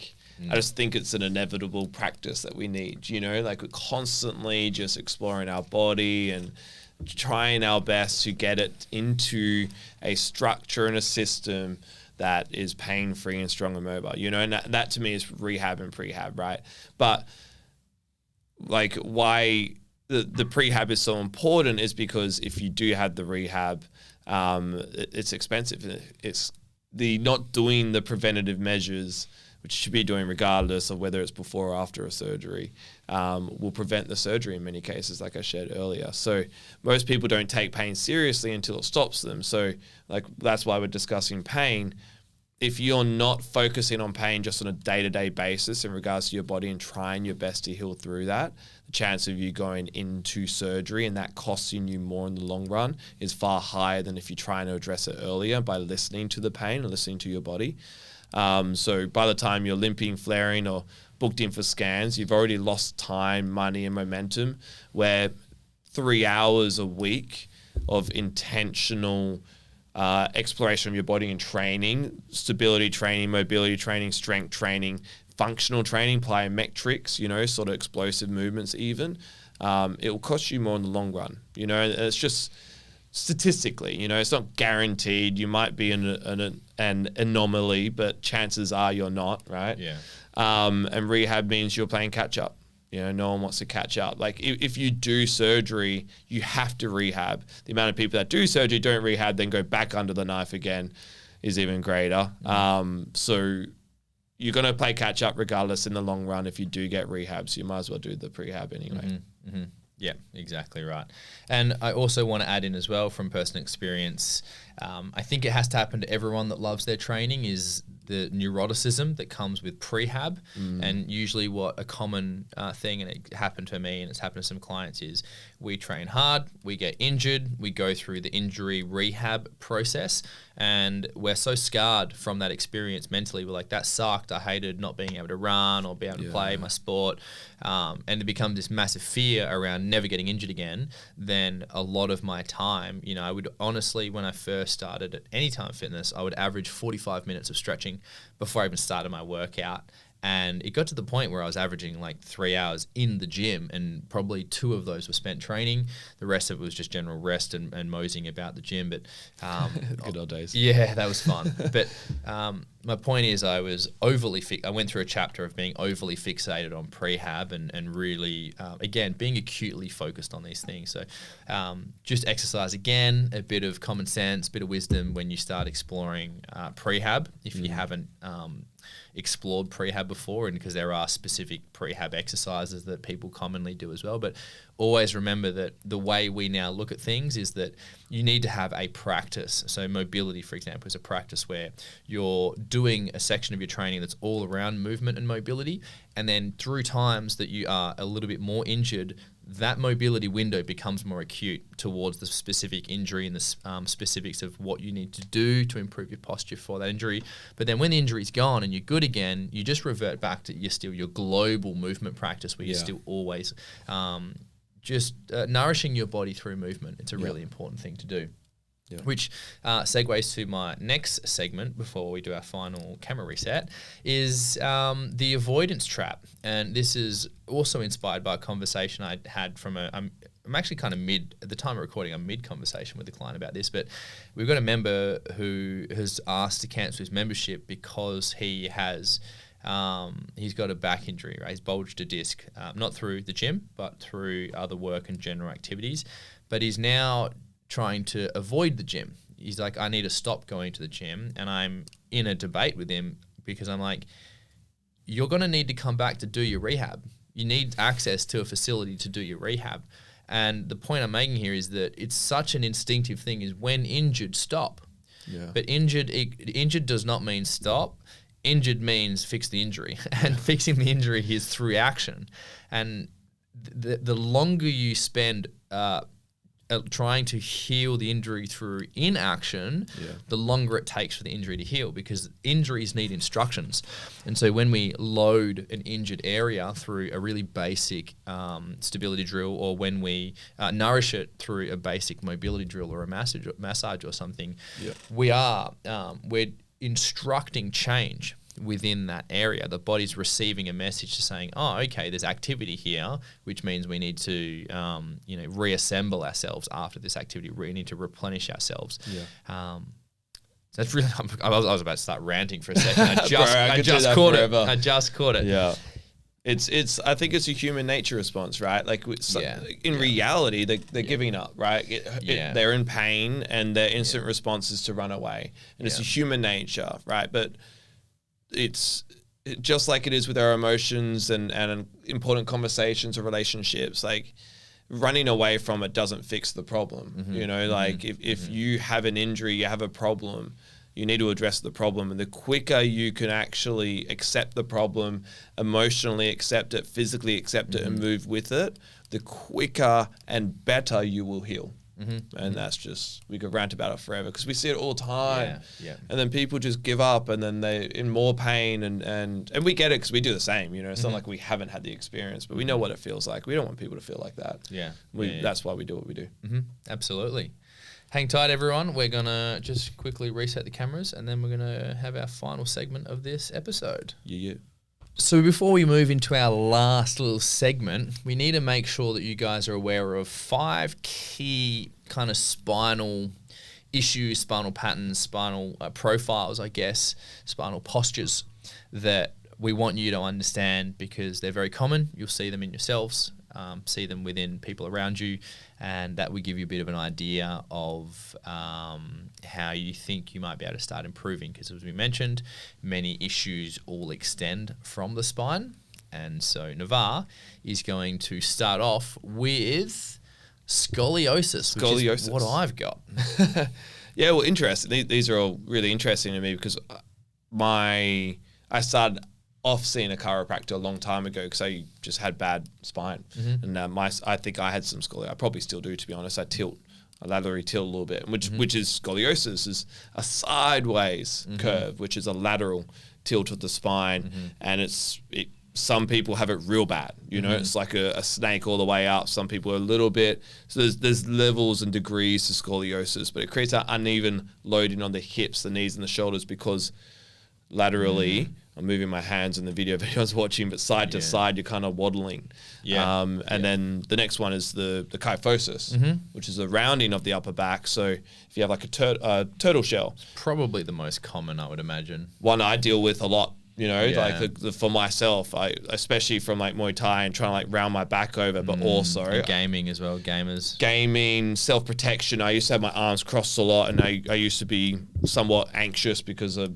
just think it's an inevitable practice that we need, we're constantly just exploring our body and trying our best to get it into a structure and a system that is pain-free and strong and mobile, and that to me is rehab and prehab, right? But why the prehab is so important is because if you do have the rehab, it's expensive. It's the not doing the preventative measures, which you should be doing regardless of whether it's before or after a surgery, will prevent the surgery in many cases, like I shared earlier. So most people don't take pain seriously until it stops them. So that's why we're discussing pain. If you're not focusing on pain just on a day-to-day basis in regards to your body and trying your best to heal through that, the chance of you going into surgery and that costing you more in the long run is far higher than if you're trying to address it earlier by listening to the pain and listening to your body. So by the time you're limping, flaring, or booked in for scans, you've already lost time, money, and momentum, where 3 hours a week of intentional exploration of your body and training, stability training, mobility training, strength training, functional training, plyometrics, sort of explosive movements even, it will cost you more in the long run, and it's just statistically, it's not guaranteed. You might be an anomaly, but chances are you're not, right? Yeah. And rehab means you're playing catch up. No one wants to catch up. Like if you do surgery, you have to rehab. The amount of people that do surgery, don't rehab, then go back under the knife again is even greater. So you're going to play catch up regardless in the long run if you do get rehab. So you might as well do the prehab anyway. Yeah, exactly right. And I also want to add in as well from personal experience, I think it has to happen to everyone that loves their training is the neuroticism that comes with prehab. And usually what a common thing, and it happened to me and it's happened to some clients, is we train hard, we get injured, we go through the injury rehab process, and we're so scarred from that experience mentally. We're like, that sucked. I hated not being able to run or be able to play my sport. And it becomes this massive fear around never getting injured again. Then a lot of my time, I would honestly, when I first started at Anytime Fitness, I would average 45 minutes of stretching before I even started my workout. And it got to the point where I was averaging like 3 hours in the gym, and probably 2 of those were spent training. The rest of it was just general rest and moseying about the gym. But good old days. Yeah, that was fun. But my point is, I was I went through a chapter of being overly fixated on prehab and really, again, being acutely focused on these things. So just exercise again, a bit of common sense, bit of wisdom when you start exploring prehab. If you haven't explored prehab before, and because there are specific prehab exercises that people commonly do as well, but always remember that the way we now look at things is that you need to have a practice. So mobility, for example, is a practice where you're doing a section of your training that's all around movement and mobility, and then through times that you are a little bit more injured, that mobility window becomes more acute towards the specific injury and the specifics of what you need to do to improve your posture for that injury. But then when the injury's gone and you're good again, you just revert back to your global movement practice where you're still always nourishing your body through movement. It's a really important thing to do. Yeah. Which segues to my next segment before we do our final camera reset, is the avoidance trap. And this is also inspired by a conversation I had from I'm actually kind of at the time of recording, I'm mid-conversation with the client about this, but we've got a member who has asked to cancel his membership because he has he's got a back injury, right? He's bulged a disc, not through the gym, but through other work and general activities. But he's now trying to avoid the gym. He's like, I need to stop going to the gym. And I'm in a debate with him because I'm like, you're going to need to come back to do your rehab. You need access to a facility to do your rehab. And the point I'm making here is that it's such an instinctive thing, is when injured, stop. Yeah. But injured does not mean stop. Injured means fix the injury. And fixing the injury is through action. And the longer you spend trying to heal the injury through inaction, the longer it takes for the injury to heal, because injuries need instructions. And so when we load an injured area through a really basic stability drill, or when we nourish it through a basic mobility drill or a massage or something, we're instructing change within that area. The body's receiving a message to saying, oh, okay, there's activity here, which means we need to reassemble ourselves after this activity. We need to replenish ourselves. That's really, I was about to start ranting for a second. I just caught it. Yeah. It's. I think it's a human nature response, right? Like, in reality, they're giving up, right? They're in pain, and their instant response is to run away, and it's a human nature, right? But it's just like it is with our emotions and important conversations or relationships. Like, running away from it doesn't fix the problem. If you have an injury, you have a problem, you need to address the problem. And the quicker you can actually accept the problem, emotionally accept it, physically accept it, and move with it, the quicker and better you will heal. And that's just, we could rant about it forever because we see it all the time. And then people just give up, and then they're in more pain, and we get it because we do the same. It's not like we haven't had the experience, but we know what it feels like. We don't want people to feel like that. That's why we do what we do. Absolutely. Hang tight, everyone. We're going to just quickly reset the cameras, and then we're going to have our final segment of this episode. Yeah. So before we move into our last little segment, we need to make sure that you guys are aware of 5 key kind of spinal issues, spinal patterns, spinal profiles, I guess, spinal postures that we want you to understand because they're very common. You'll see them in yourselves, see them within people around you, and that will give you a bit of an idea of how you think you might be able to start improving because, as we mentioned, many issues all extend from the spine. And so Navar is going to start off with scoliosis, which is what I've got. Yeah, well, interesting. These are all really interesting to me because I started off seeing a chiropractor a long time ago because I just had bad spine, and I think I had some scoliosis. I probably still do, to be honest. I laterally tilt a little bit, which is scoliosis, is a sideways curve, which is a lateral tilt of the spine, and some people have it real bad. You know, it's like a snake all the way up. Some people are a little bit. So there's levels and degrees to scoliosis, but it creates that uneven loading on the hips, the knees, and the shoulders because laterally, I'm moving my hands in the video if anyone's watching, but side to side, you're kind of waddling. And then the next one is the kyphosis, which is the rounding of the upper back. So if you have like a turtle shell. Probably the most common, I would imagine. One I deal with a lot. You know, like for myself, especially from like Muay Thai and trying to like round my back over, but also and gaming as well, gaming, self-protection. I used to have my arms crossed a lot, and I used to be somewhat anxious because of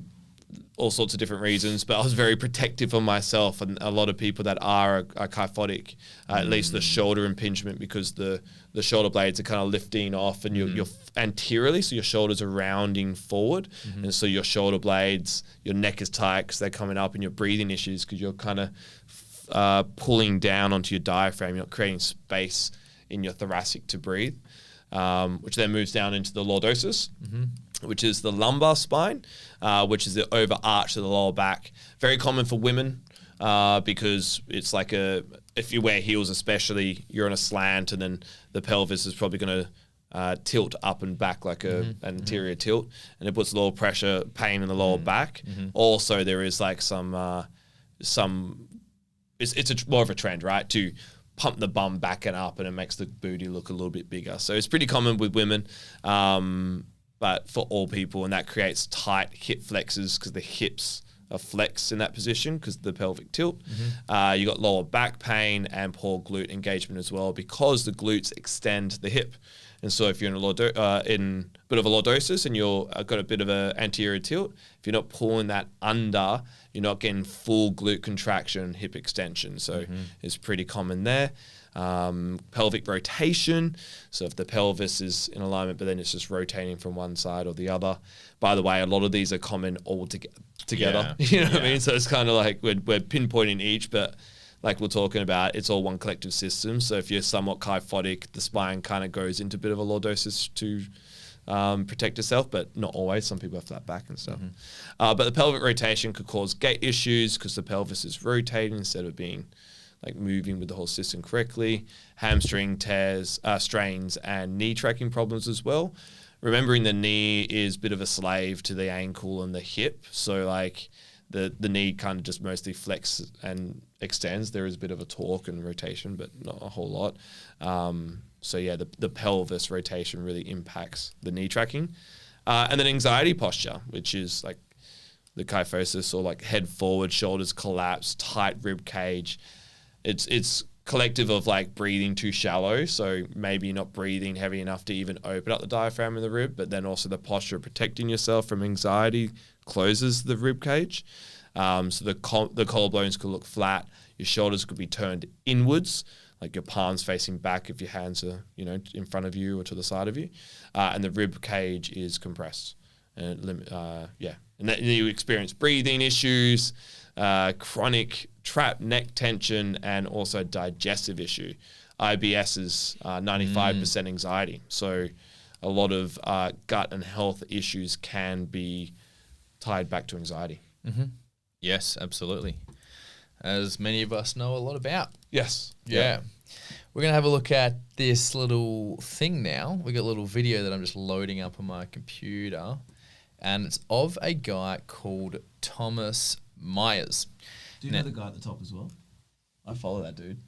all sorts of different reasons, but I was very protective of myself, and a lot of people that are kyphotic, at least the shoulder impingement, because the shoulder blades are kind of lifting off, and you're anteriorly, so your shoulders are rounding forward, and so your shoulder blades, your neck is tight because they're coming up, and your breathing issues because you're kind of pulling down onto your diaphragm, you're not creating space in your thoracic to breathe, which then moves down into the lordosis, which is the lumbar spine, which is the overarch of the lower back. Very common for women because it's like if you wear heels especially, you're on a slant, and then the pelvis is probably going to tilt up and back like an anterior tilt, and it puts lower pressure, pain in the lower back. Also, there is like it's more of a trend, right, to pump the bum back and up, and it makes the booty look a little bit bigger. So it's pretty common with women, but for all people, and that creates tight hip flexors because the hips are flexed in that position because the pelvic tilt. You got lower back pain and poor glute engagement as well because the glutes extend the hip. And so if you're in a bit of a lordosis and you're got a bit of an anterior tilt, if you're not pulling that under, you're not getting full glute contraction, hip extension. So it's pretty common there. Pelvic rotation. So if the pelvis is in alignment, but then it's just rotating from one side or the other. By the way, a lot of these are common all together. You know what I mean? So it's kind of like we're pinpointing each, but like we're talking about, it's all one collective system. So if you're somewhat kyphotic, the spine kind of goes into a bit of a lordosis to protect itself, but not always. Some people have flat back and stuff. But the pelvic rotation could cause gait issues because the pelvis is rotating instead of being like moving with the whole system correctly. Hamstring tears, strains, and knee tracking problems as well. Remembering the knee is a bit of a slave to the ankle and the hip. So like the knee kind of just mostly flexes and extends. There is a bit of a torque and rotation, but not a whole lot. So yeah, the pelvis rotation really impacts the knee tracking. And then anxiety posture, which is like the kyphosis, or like head forward, shoulders collapse, tight rib cage. It's collective of like breathing too shallow, so maybe you're not breathing heavy enough to even open up the diaphragm in the rib, but then also the posture of protecting yourself from anxiety closes the rib cage. So the collarbones could look flat, your shoulders could be turned inwards, like your palms facing back if your hands are, in front of you or to the side of you, and the rib cage is compressed. And and then you experience breathing issues, chronic trapped neck tension, and also digestive issue. IBS is 95% anxiety. So a lot of gut and health issues can be tied back to anxiety. Yes, absolutely. As many of us know a lot about. Yes. Yeah. We're going to have a look at this little thing now. We got a little video that I'm just loading up on my computer, and it's of a guy called Thomas Myers. Do you know the guy at the top as well? I follow that dude.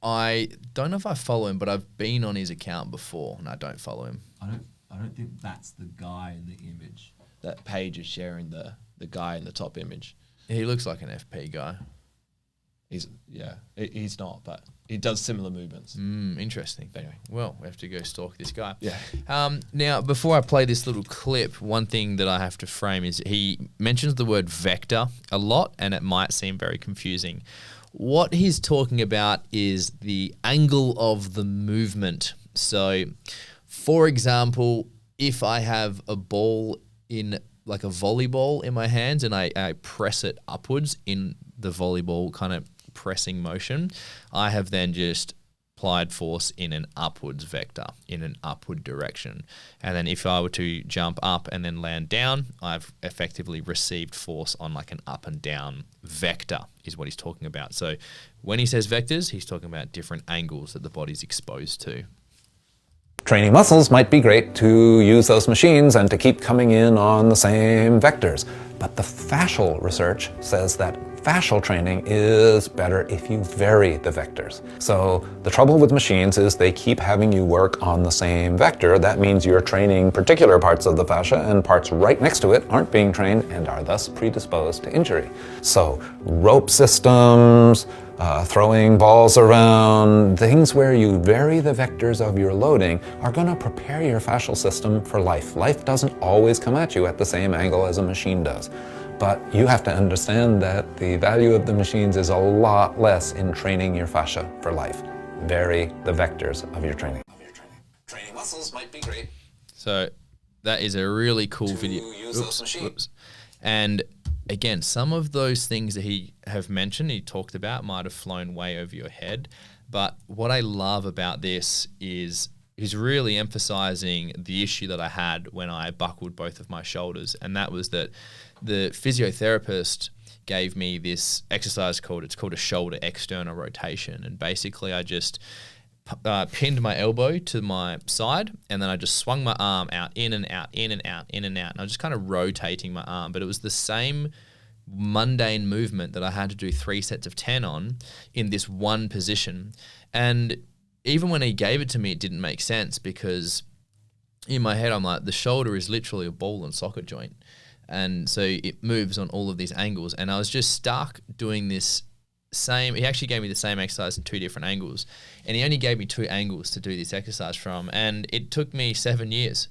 I don't know if I follow him, but I've been on his account before, and I don't follow him. I don't think that's the guy in the image. That page is sharing the guy in the top image. He looks like an FP guy. He's not, but he does similar movements. Interesting. Anyway, well, we have to go stalk this guy. Yeah. Now, before I play this little clip, one thing that I have to frame is he mentions the word vector a lot, and it might seem very confusing. What he's talking about is the angle of the movement. So, for example, if I have a ball in like a volleyball in my hands and I press it upwards in the volleyball kind of pressing motion, I have then just applied force in an upwards vector, in an upward direction. And then if I were to jump up and then land down, I've effectively received force on like an up and down vector is what he's talking about. So when he says vectors, he's talking about different angles that the body's exposed to. Training muscles might be great to use those machines and to keep coming in on the same vectors, but the fascial research says that fascial training is better if you vary the vectors. So the trouble with machines is they keep having you work on the same vector. That means you're training particular parts of the fascia and parts right next to it aren't being trained and are thus predisposed to injury. So rope systems, throwing balls around, things where you vary the vectors of your loading are going to prepare your fascial system for life. Life doesn't always come at you at the same angle as a machine does. But you have to understand that the value of the machines is a lot less in training your fascia for life. Vary the vectors of your training. Training muscles might be great. So that is a really cool video. Use those machines. And again, some of those things that he mentioned, he talked about, might have flown way over your head. But what I love about this is he's really emphasizing the issue that I had when I buckled both of my shoulders. And that was that the physiotherapist gave me this exercise called a shoulder external rotation. And basically I just pinned my elbow to my side, and then I just swung my arm out, in and out, in and out, in and out. And I was just kind of rotating my arm, but it was the same mundane movement that I had to do 3 sets of 10 on in this one position. And even when he gave it to me, it didn't make sense, because in my head, I'm like, the shoulder is literally a ball and socket joint. And so it moves on all of these angles. And I was just stuck doing this he actually gave me the same exercise in 2 different angles. And he only gave me 2 angles to do this exercise from. And it took me 7 years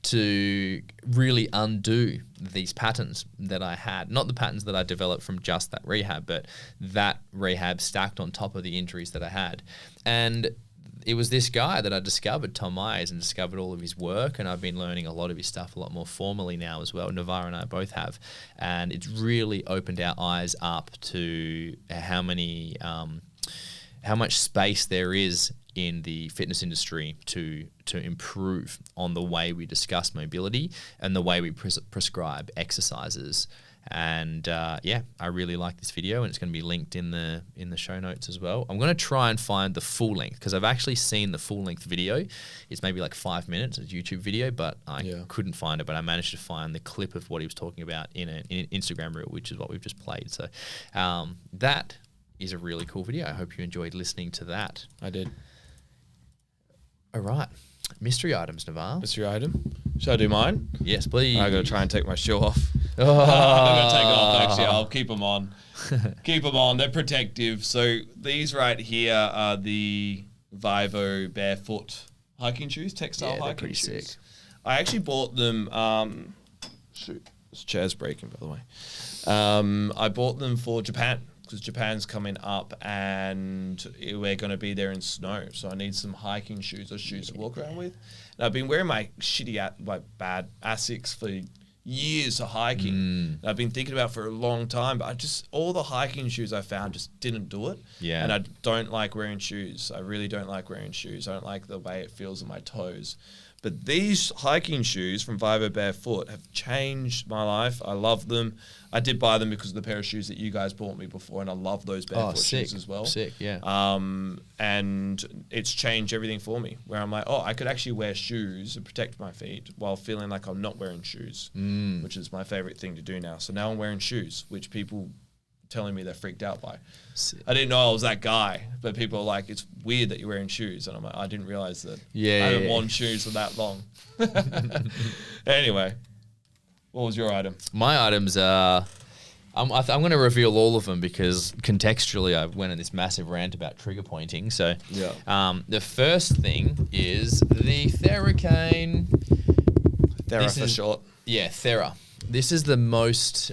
to really undo these patterns that I had. Not the patterns that I developed from just that rehab, but that rehab stacked on top of the injuries that I had. And it was this guy that I discovered, Tom Myers, and discovered all of his work, and I've been learning a lot of his stuff a lot more formally now as well. Navarre and I both have, and it's really opened our eyes up to how much space there is in the fitness industry to improve on the way we discuss mobility and the way we prescribe exercises. And I really like this video, and it's going to be linked in the show notes as well. I'm going to try and find the full length, because I've actually seen the full length video. It's maybe like 5 minutes, it's a YouTube video, but I couldn't find it. But I managed to find the clip of what he was talking about in an Instagram reel, which is what we've just played. So that is a really cool video. I hope you enjoyed listening to that. I did. All right. Mystery items, Navarre. Mystery item. Should I do mine? Yes, please. I got to try and take my shoe off. Oh. I'm going to take it off, actually. I'll keep them on. Keep them on. They're protective. So these right here are the Vivo barefoot hiking shoes, textile hiking pretty shoes. sick. I actually bought them. Shoot, this chair's breaking, by the way. I bought them for Japan, because Japan's coming up and we're going to be there in snow. So I need some hiking shoes or shoes to walk around with. And I've been wearing my bad Asics for years of hiking. And I've been thinking about it for a long time, but all the hiking shoes I found just didn't do it. Yeah. And I don't like wearing shoes. I really don't like wearing shoes. I don't like the way it feels on my toes. But these hiking shoes from Vivo Barefoot have changed my life. I love them. I did buy them because of the pair of shoes that you guys bought me before, and I love those barefoot shoes as well. Sick, yeah. And it's changed everything for me, where I'm like, I could actually wear shoes and protect my feet while feeling like I'm not wearing shoes, which is my favorite thing to do now. So now I'm wearing shoes, which people telling me they're freaked out by. I didn't know I was that guy, but people are like, it's weird that you're wearing shoes. And I'm like, I didn't realize that I haven't worn shoes for that long. Anyway, what was your item? My items are, I'm going to reveal all of them because contextually I went on this massive rant about trigger pointing. So the first thing is the Theracane. Thera for short. Yeah, Thera. This is the most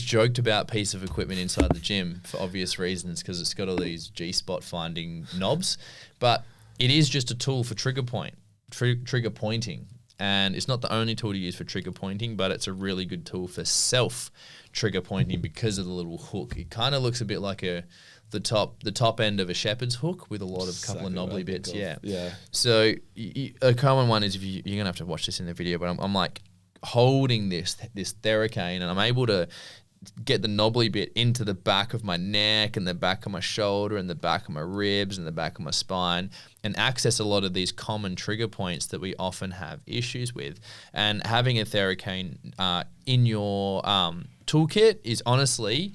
joked about piece of equipment inside the gym for obvious reasons because it's got all these G-spot finding knobs, but it is just a tool for trigger pointing. And it's not the only tool to use for trigger pointing, but it's a really good tool for self trigger pointing because of the little hook. It kind of looks a bit like the top end of a shepherd's hook with a couple of knobbly bits. Yeah. So a common one is you're gonna have to watch this in the video, but I'm like holding this Theracane and I'm able to get the knobbly bit into the back of my neck and the back of my shoulder and the back of my ribs and the back of my spine and access a lot of these common trigger points that we often have issues with. And having a Theracane in your toolkit is honestly,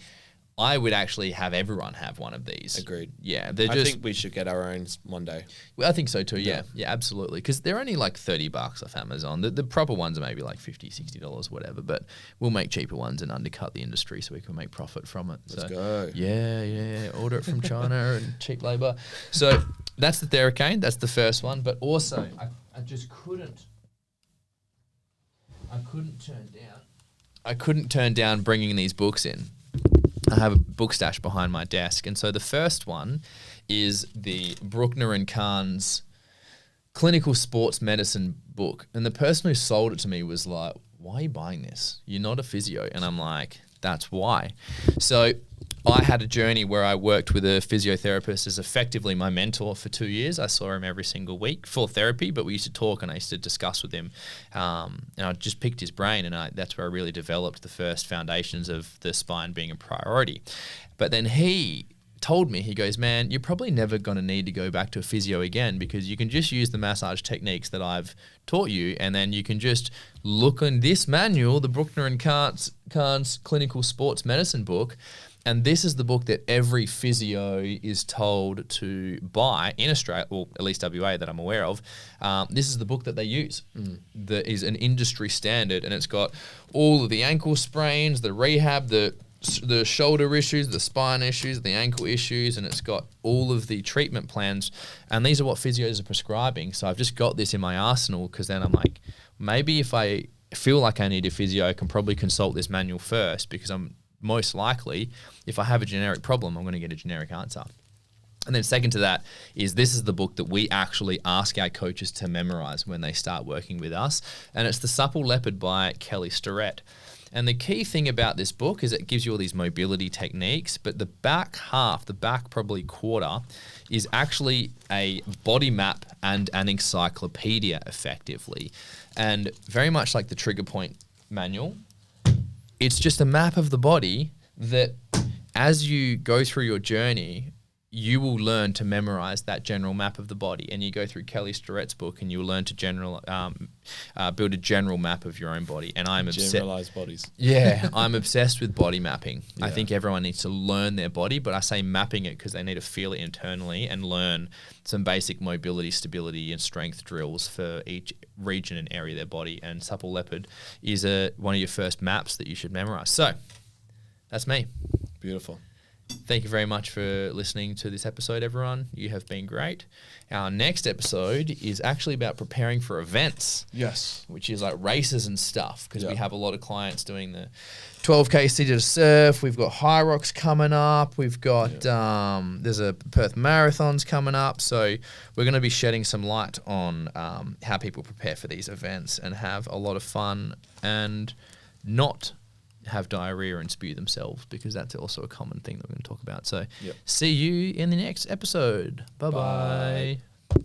I would actually have everyone have one of these. Agreed. Yeah, I think we should get our own one day. Well, I think so too. Yeah, absolutely. Because they're only like $30 off Amazon. The proper ones are maybe like $50, $60, whatever. But we'll make cheaper ones and undercut the industry so we can make profit from it. Let's go. Yeah. Order it from China and cheap labor. So that's the Theracane. That's the first one. But also, I just couldn't. I couldn't turn down bringing these books in. I have a book stash behind my desk. And so the first one is the Bruckner and Kahn's clinical sports medicine book. And the person who sold it to me was like, why are you buying this? You're not a physio. And I'm like, that's why. So I had a journey where I worked with a physiotherapist as effectively my mentor for 2 years. I saw him every single week for therapy, but we used to talk and I used to discuss with him. And I just picked his brain and that's where I really developed the first foundations of the spine being a priority. But then he told me, he goes, man, you're probably never going to need to go back to a physio again because you can just use the massage techniques that I've taught you and then you can just look in this manual, the Bruckner and Kahn's clinical sports medicine book. And this is the book that every physio is told to buy in Australia, or at least WA that I'm aware of. This is the book that they use. That is an industry standard, and it's got all of the ankle sprains, the rehab, the shoulder issues, the spine issues, the ankle issues, and it's got all of the treatment plans. And these are what physios are prescribing. So I've just got this in my arsenal because then I'm like, maybe if I feel like I need a physio, I can probably consult this manual first because I'm most likely, if I have a generic problem, I'm going to get a generic answer. And then second to that is this is the book that we actually ask our coaches to memorize when they start working with us. And it's The Supple Leopard by Kelly Starrett. And the key thing about this book is it gives you all these mobility techniques, but the back half, the back probably quarter, is actually a body map and an encyclopedia effectively. And very much like the trigger point manual, it's just a map of the body that as you go through your journey, you will learn to memorize that general map of the body. And you go through Kelly Starrett's book and you'll learn to build a general map of your own body. And I'm obsessed. Generalized bodies. Yeah, I'm obsessed with body mapping. Yeah. I think everyone needs to learn their body, but I say mapping it because they need to feel it internally and learn some basic mobility, stability, and strength drills for each region and area of their body. And Supple Leopard is one of your first maps that you should memorize. So that's me. Beautiful. Thank you very much for listening to this episode, everyone. You have been great. Our next episode is actually about preparing for events. Yes. Which is like races and stuff, because we have a lot of clients doing the 12K City to Surf. We've got High Rocks coming up. We've got, there's a Perth Marathons coming up. So we're going to be shedding some light on how people prepare for these events and have a lot of fun and not have diarrhea and spew themselves, because that's also a common thing that we're going to talk about. So see you in the next episode. Bye-bye.